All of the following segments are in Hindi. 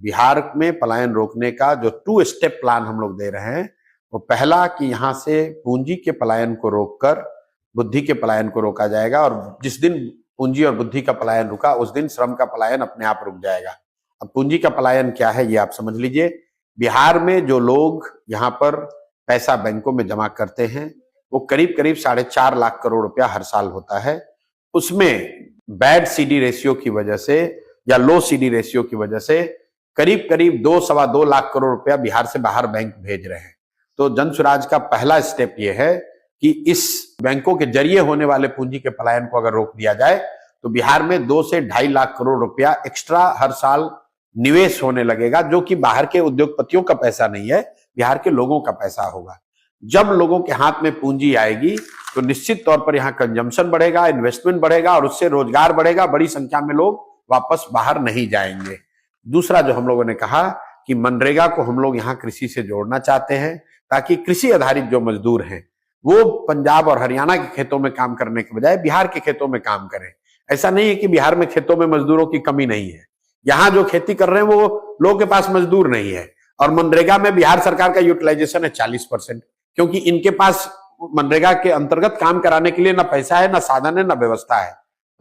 बिहार में पलायन रोकने का जो 2 स्टेप प्लान हम लोग दे रहे हैं, वो पहला कि यहाँ से पूंजी के पलायन को रोककर बुद्धि के पलायन को रोका जाएगा, और जिस दिन पूंजी और बुद्धि का पलायन रुका उस दिन श्रम का पलायन अपने आप रुक जाएगा। अब पूंजी का पलायन क्या है ये आप समझ लीजिए। बिहार में जो लोग यहाँ पर पैसा बैंकों में जमा करते हैं वो करीब करीब 4.5 लाख करोड़ रुपया हर साल होता है। उसमें बैड सीडी रेशियो की वजह से या लो सीडी रेशियो की वजह से करीब करीब 2-2.25 लाख करोड़ रुपया बिहार से बाहर बैंक भेज रहे हैं। तो जन स्वराज का पहला स्टेप ये है कि इस बैंकों के जरिए होने वाले पूंजी के पलायन को अगर रोक दिया जाए तो बिहार में 2 से 2.5 लाख करोड़ रुपया एक्स्ट्रा हर साल निवेश होने लगेगा, जो कि बाहर के उद्योगपतियों का पैसा नहीं है, बिहार के लोगों का पैसा होगा। जब लोगों के हाथ में पूंजी आएगी तो निश्चित तौर पर यहाँ कंजम्पशन बढ़ेगा, इन्वेस्टमेंट बढ़ेगा और उससे रोजगार बढ़ेगा, बड़ी संख्या में लोग वापस बाहर नहीं जाएंगे। दूसरा जो हम लोगों ने कहा कि मनरेगा को हम लोग यहाँ कृषि से जोड़ना चाहते हैं, ताकि कृषि आधारित जो मजदूर हैं वो पंजाब और हरियाणा के खेतों में काम करने के बजाय बिहार के खेतों में काम करें। ऐसा नहीं है कि बिहार में खेतों में मजदूरों की कमी नहीं है, यहाँ जो खेती कर रहे हैं वो लोगों के पास मजदूर नहीं है। और मनरेगा में बिहार सरकार का यूटिलाइजेशन है 40%, क्योंकि इनके पास मनरेगा के अंतर्गत काम कराने के लिए ना पैसा है, ना साधन है, ना व्यवस्था है।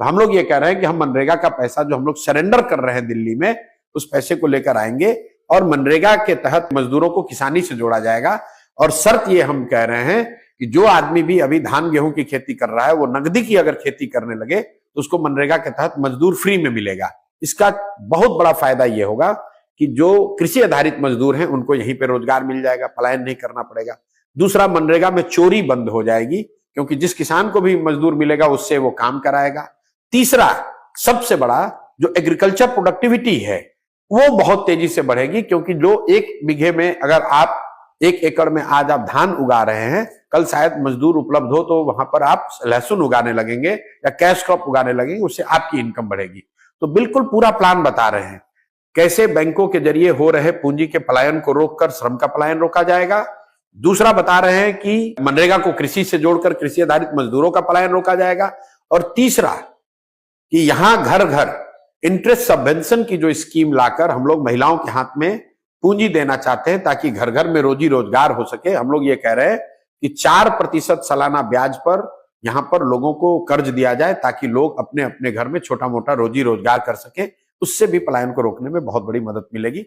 तो हम लोग ये कह रहे हैं कि हम मनरेगा का पैसा जो हम लोग सरेंडर कर रहे हैं दिल्ली में, उस पैसे को लेकर आएंगे और मनरेगा के तहत मजदूरों को किसानी से जोड़ा जाएगा। और शर्त ये हम कह रहे हैं कि जो आदमी भी अभी धान गेहूं की खेती कर रहा है वो नकदी की अगर खेती करने लगे तो उसको मनरेगा के तहत मजदूर फ्री में मिलेगा। इसका बहुत बड़ा फायदा ये होगा कि जो कृषि आधारित मजदूर हैं उनको यहीं पे रोजगार मिल जाएगा, पलायन नहीं करना पड़ेगा। दूसरा, मनरेगा में चोरी बंद हो जाएगी, क्योंकि जिस किसान को भी मजदूर मिलेगा उससे वो काम कराएगा। तीसरा, सबसे बड़ा, जो एग्रीकल्चर प्रोडक्टिविटी है वो बहुत तेजी से बढ़ेगी, क्योंकि जो 1 बीघे में अगर आप 1 एकड़ में आज आप धान उगा रहे हैं, कल शायद मजदूर उपलब्ध हो तो वहां पर आप लहसुन उगाने लगेंगे या कैश क्रॉप उगाने लगेंगे, उससे आपकी इनकम बढ़ेगी। तो बिल्कुल पूरा प्लान बता रहे हैं कैसे बैंकों के जरिए हो रहे पूंजी के पलायन को रोककर श्रम का पलायन रोका जाएगा। दूसरा, बता रहे हैं कि मनरेगा को कृषि से जोड़कर कृषि आधारित मजदूरों का पलायन रोका जाएगा। और तीसरा कि यहां घर घर इंटरेस्ट सबवेंशन की जो स्कीम लाकर हम लोग महिलाओं के हाथ में पूंजी देना चाहते हैं, ताकि घर घर में रोजी रोजगार हो सके। हम लोग ये कह रहे हैं कि 4% सालाना ब्याज पर यहां पर लोगों को कर्ज दिया जाए, ताकि लोग अपने अपने घर में छोटा मोटा रोजी रोजगार कर सके। उससे भी पलायन को रोकने में बहुत बड़ी मदद मिलेगी।